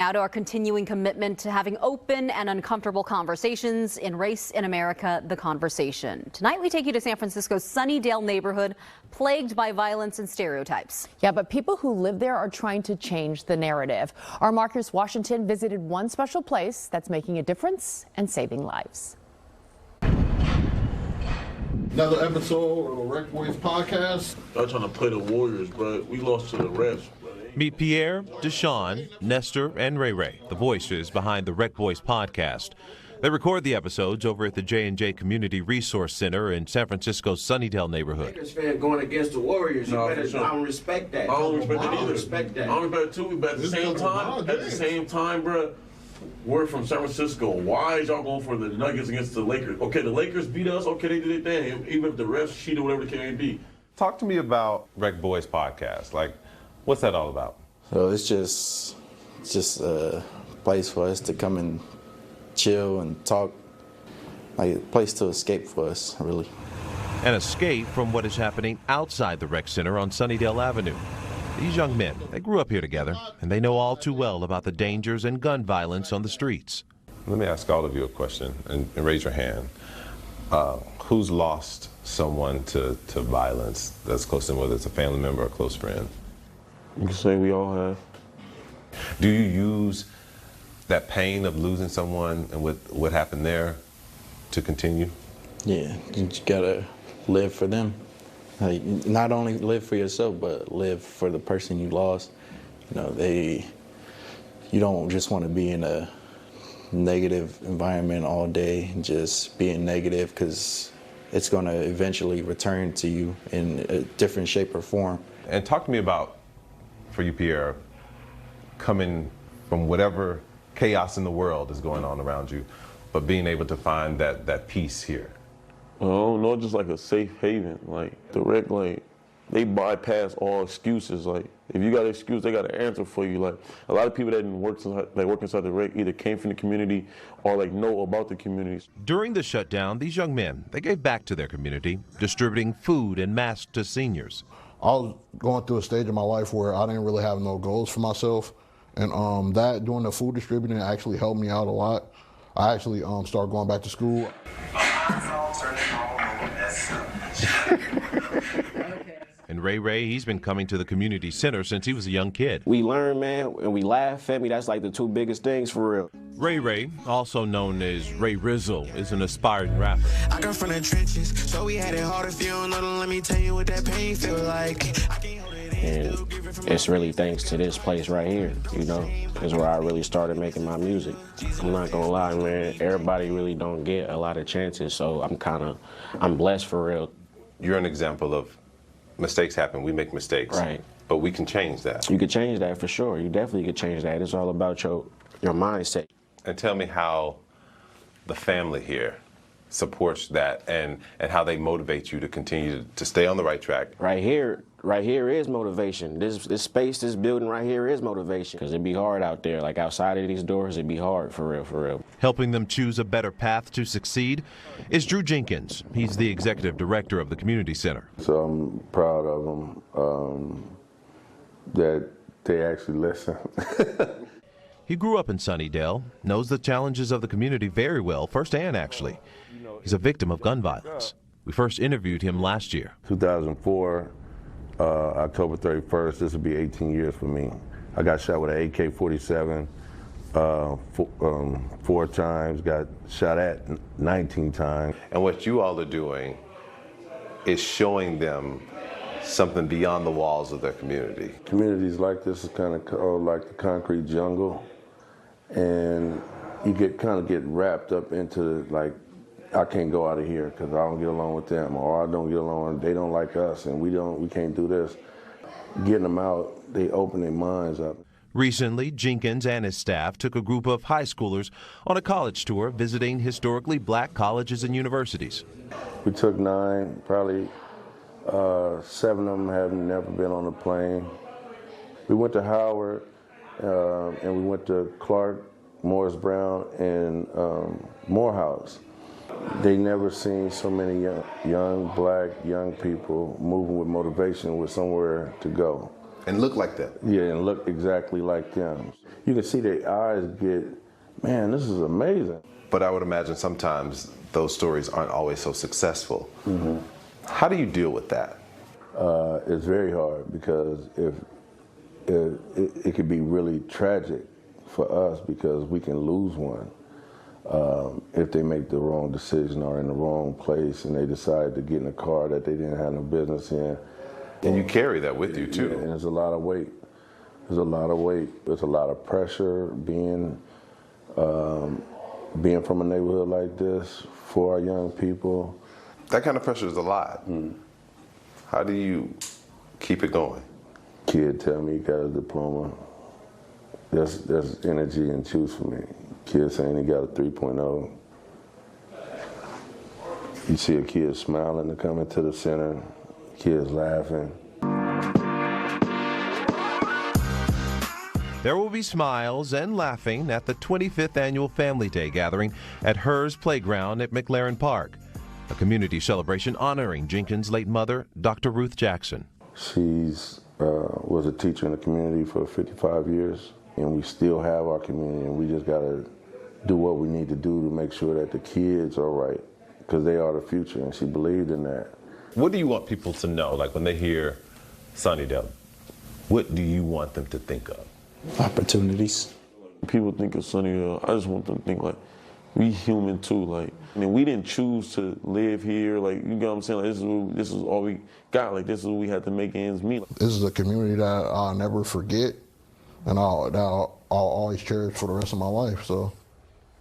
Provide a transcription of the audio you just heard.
Now to our continuing commitment to having open and uncomfortable conversations in Race in America, The Conversation. Tonight we take you to San Francisco's Sunnydale neighborhood, plagued by violence and stereotypes. Yeah, but people who live there are trying to change the narrative. Our Marcus Washington visited one special place that's making a difference and saving lives. Another episode of the Rec Boys podcast. I'm trying to play the Warriors, but we lost to the refs. Meet Pierre, Deshaun, Nestor, and Ray Ray, the voices behind the Rec Boys podcast. They record the episodes over at the J&J Community Resource Center in San Francisco's Sunnydale neighborhood. Lakers fan going against the Warriors, you better. Sure. I don't respect that. I don't respect that either. Respect that. I don't respect it too, but at the same time, bro, we're from San Francisco. Why is y'all going for the Nuggets against the Lakers? Okay, the Lakers beat us. Okay, they did their thing. Even if the refs cheated, whatever the case may be. Talk to me about Rec Boys podcast. Like, what's that all about? So it's just a place for us to come and chill and talk, like a place to escape for us, really. An escape from what is happening outside the rec center on Sunnydale Avenue. These young men, they grew up here together, and they know all too well about the dangers and gun violence on the streets. Let me ask all of you a question, and raise your hand. Who's lost someone to violence that's close to them, whether it's a family member or a close friend? You can say we all have. Do you use that pain of losing someone and what happened there to continue? Yeah, you just gotta live for them. Like, not only live for yourself, but live for the person you lost. You know, you don't just want to be in a negative environment all day, just being negative, because it's going to eventually return to you in a different shape or form. And talk to me about, for you, Pierre, coming from whatever chaos in the world is going on around you, but being able to find that peace here. I don't know, just like a safe haven. Like the rec, like they bypass all excuses. Like if you got an excuse, they got an answer for you. Like a lot of people that didn't work inside the rec either came from the community or like know about the communities. During the shutdown, these young men, they gave back to their community, distributing food and masks to seniors. I was going through a stage in my life where I didn't really have no goals for myself, and that doing the food distributing actually helped me out a lot. I actually started going back to school. And Ray, he's been coming to the community center since he was a young kid. We learn, man, and we laugh. Family, that's like the two biggest things for real. Ray, also known as Ray Rizzle, is an aspiring rapper. I come from the trenches, so we had it hard. If you don't know, then let me tell you what that pain feel like. And it's really thanks to this place right here, you know, is where I really started making my music. I'm not gonna lie, man, everybody really don't get a lot of chances, so I'm blessed for real. You're an example of mistakes happen, we make mistakes. Right. But we can change that. You could change that for sure. You definitely could change that. It's all about your mindset. And tell me how the family here supports that and how they motivate you to continue to stay on the right track. Right here is motivation. This space, this building right here is motivation. Because it'd be hard out there. Like outside of these doors, it'd be hard for real. Helping them choose a better path to succeed is Drew Jenkins. He's the executive director of the community center. So I'm proud of them that they actually listen. He grew up in Sunnydale, knows the challenges of the community very well, firsthand actually. He's a victim of gun violence. We first interviewed him last year. 2004, October 31st, this will be 18 years for me. I got shot with an AK-47 4 times, got shot at 19 times. And what you all are doing is showing them something beyond the walls of their community. Communities like this is kind of like the concrete jungle, and you kind of get wrapped up into like, I can't go out of here because I don't get along with them, or I don't get along, they don't like us, and we can't do this. Getting them out, they open their minds up. Recently, Jenkins and his staff took a group of high schoolers on a college tour visiting historically black colleges and universities. We took 9, probably 7 of them have never been on a plane. We went to Howard, and we went to Clark, Morris Brown, and Morehouse. They never seen so many young black people moving with motivation with somewhere to go. And look like that. Yeah, and look exactly like them. You can see their eyes get, man, this is amazing. But I would imagine sometimes those stories aren't always so successful. How do you deal with that? It's very hard because it could be really tragic for us because we can lose one if they make the wrong decision or in the wrong place and they decide to get in a car that they didn't have no business in. And you carry that with you too. Yeah, and there's a lot of weight. There's a lot of weight. There's a lot of pressure being from a neighborhood like this for our young people. That kind of pressure is a lot. How do you keep it going? Kid tell me he got a diploma. That's energy and juice for me. Kid saying he got a 3.0. You see a kid smiling to come into the center, kids laughing. There will be smiles and laughing at the 25th Annual Family Day gathering at Hers Playground at McLaren Park, a community celebration honoring Jenkins' late mother, Dr. Ruth Jackson. She's was a teacher in the community for 55 years, and we still have our community, and we just got to do what we need to do to make sure that the kids are right, because they are the future, and she believed in that. What do you want people to know, like when they hear Sunnydale? What do you want them to think of? Opportunities. People think of Sunnydale, I just want them to think like, we human too. Like, I mean, we didn't choose to live here. Like, you know what I'm saying? Like, this is all we got. Like, this is what we had to make ends meet. This is a community that I'll never forget, and I'll always cherish for the rest of my life. So